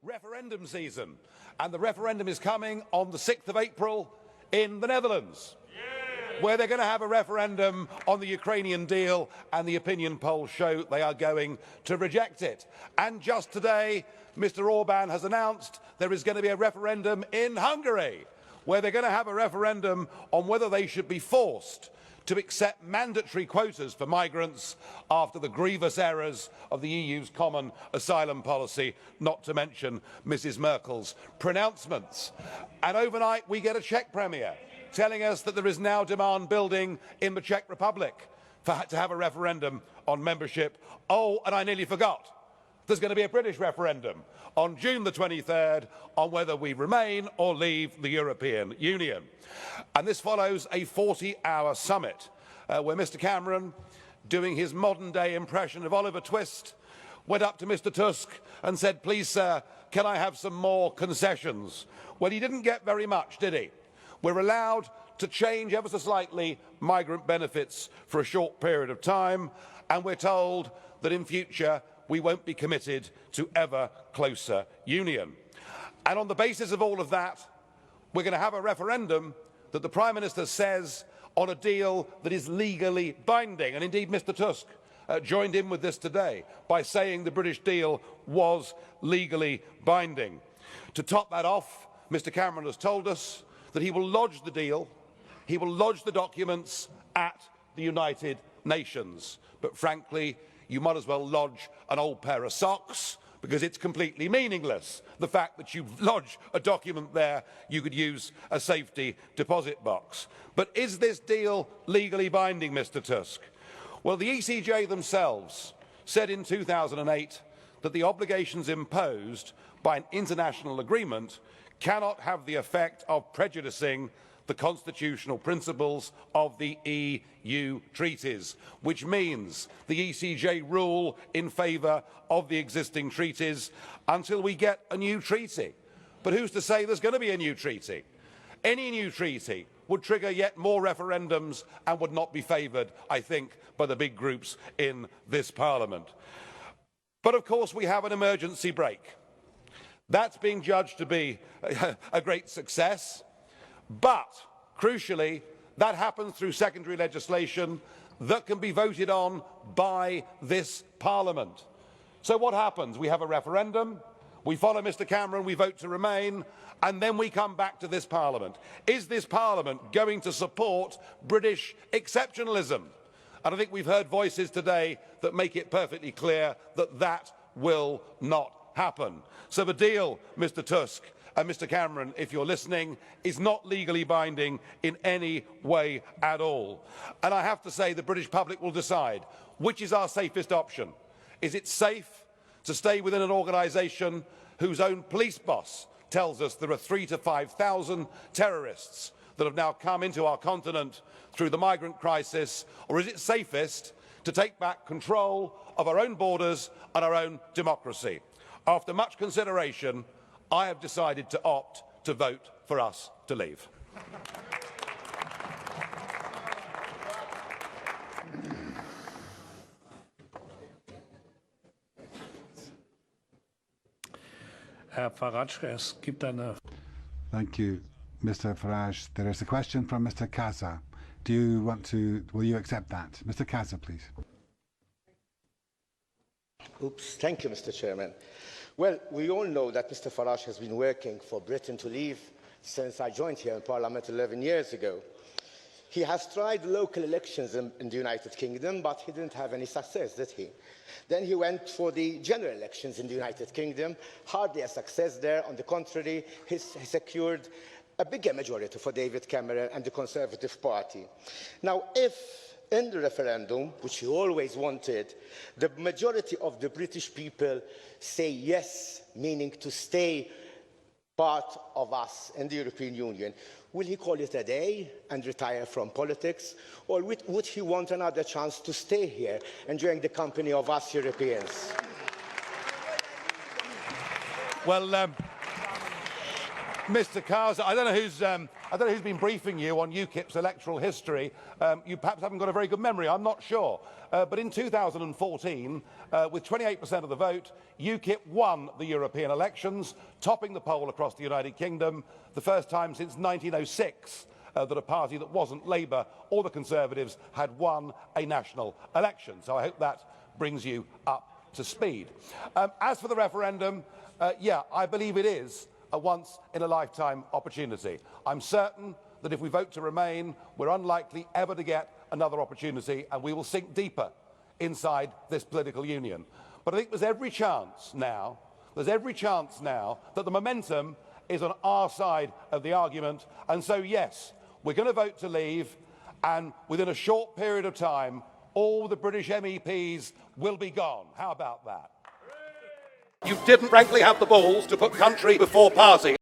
referendum season, and the referendum is coming on the 6th of April in the Netherlands, where they're going to have a referendum on the Ukrainian deal, and the opinion polls show they are going to reject it. And just today, Mr. Orban has announced there is going to be a referendum in Hungary, where they're going to have a referendum on whether they should be forced to accept mandatory quotas for migrants after the grievous errors of the EU's common asylum policy, not to mention Mrs. Merkel's pronouncements. And overnight we get a Czech Premier telling us that there is now demand building in the Czech Republic to have a referendum on membership. Oh, and I nearly forgot. There's going to be a British referendum on June the 23rd on whether we remain or leave the European Union. And this follows a 40-hour summit where Mr. Cameron, doing his modern-day impression of Oliver Twist, went up to Mr. Tusk and said, "Please, sir, can I have some more concessions?" Well, he didn't get very much, did he? We're allowed to change ever so slightly migrant benefits for a short period of time, and we're told that in future we won't be committed to ever closer union. And on the basis of all of that, we're going to have a referendum that the Prime Minister says on a deal that is legally binding. And indeed, Mr. Tusk joined in with this today by saying the British deal was legally binding. To top that off, Mr. Cameron has told us that he will lodge the deal, he will lodge the documents at the United Nations. But frankly, you might as well lodge an old pair of socks, because it's completely meaningless. The fact that you lodge a document there, you could use a safety deposit box. But is this deal legally binding, Mr. Tusk? Well, the ECJ themselves said in 2008 that the obligations imposed by an international agreement cannot have the effect of prejudicing the constitutional principles of the EU treaties, which means the ECJ rule in favour of the existing treaties until we get a new treaty. But who's to say there's going to be a new treaty? Any new treaty would trigger yet more referendums and would not be favoured, I think, by the big groups in this Parliament. But of course we have an emergency brake. That's being judged to be a great success. But, crucially, that happens through secondary legislation that can be voted on by this Parliament. So what happens? We have a referendum, we follow Mr. Cameron, we vote to remain, and then we come back to this Parliament. Is this Parliament going to support British exceptionalism? And I think we've heard voices today that make it perfectly clear that that will not happen. So the deal, Mr. Tusk, and Mr. Cameron, if you're listening, is not legally binding in any way at all. And I have to say the British public will decide which is our safest option. Is it safe to stay within an organisation whose own police boss tells us there are 3,000 to 5,000 terrorists that have now come into our continent through the migrant crisis, or is it safest to take back control of our own borders and our own democracy? After much consideration, I have decided to opt to vote for us to leave. Herr Farage, es gibt eine. Thank you, Mr. Farage. There is a question from Mr. Casa. Will you accept that? Mr. Casa, please. Thank you, Mr. Chairman. Well, we all know that Mr. Farage has been working for Britain to leave since I joined here in Parliament 11 years ago. He has tried local elections in the United Kingdom, but he didn't have any success, did he? Then he went for the general elections in the United Kingdom, hardly a success there. On the contrary, he secured a bigger majority for David Cameron and the Conservative Party. Now, if in the referendum, which he always wanted, the majority of the British people say yes, meaning to stay part of us in the European Union, will he call it a day and retire from politics? Or would he want another chance to stay here, enjoying the company of us Europeans? Well, Mr. Kaza, I don't know who's been briefing you on UKIP's electoral history. You perhaps haven't got a very good memory, I'm not sure. But in 2014, with 28% of the vote, UKIP won the European elections, topping the poll across the United Kingdom, the first time since 1906 that a party that wasn't Labour or the Conservatives had won a national election. So I hope that brings you up to speed. As for the referendum, yeah, I believe it is a once-in-a-lifetime opportunity. I'm certain that if we vote to remain, we're unlikely ever to get another opportunity, and we will sink deeper inside this political union. But I think there's every chance now that the momentum is on our side of the argument, and so yes, we're going to vote to leave, and within a short period of time, all the British MEPs will be gone. How about that? You didn't frankly have the balls to put country before party.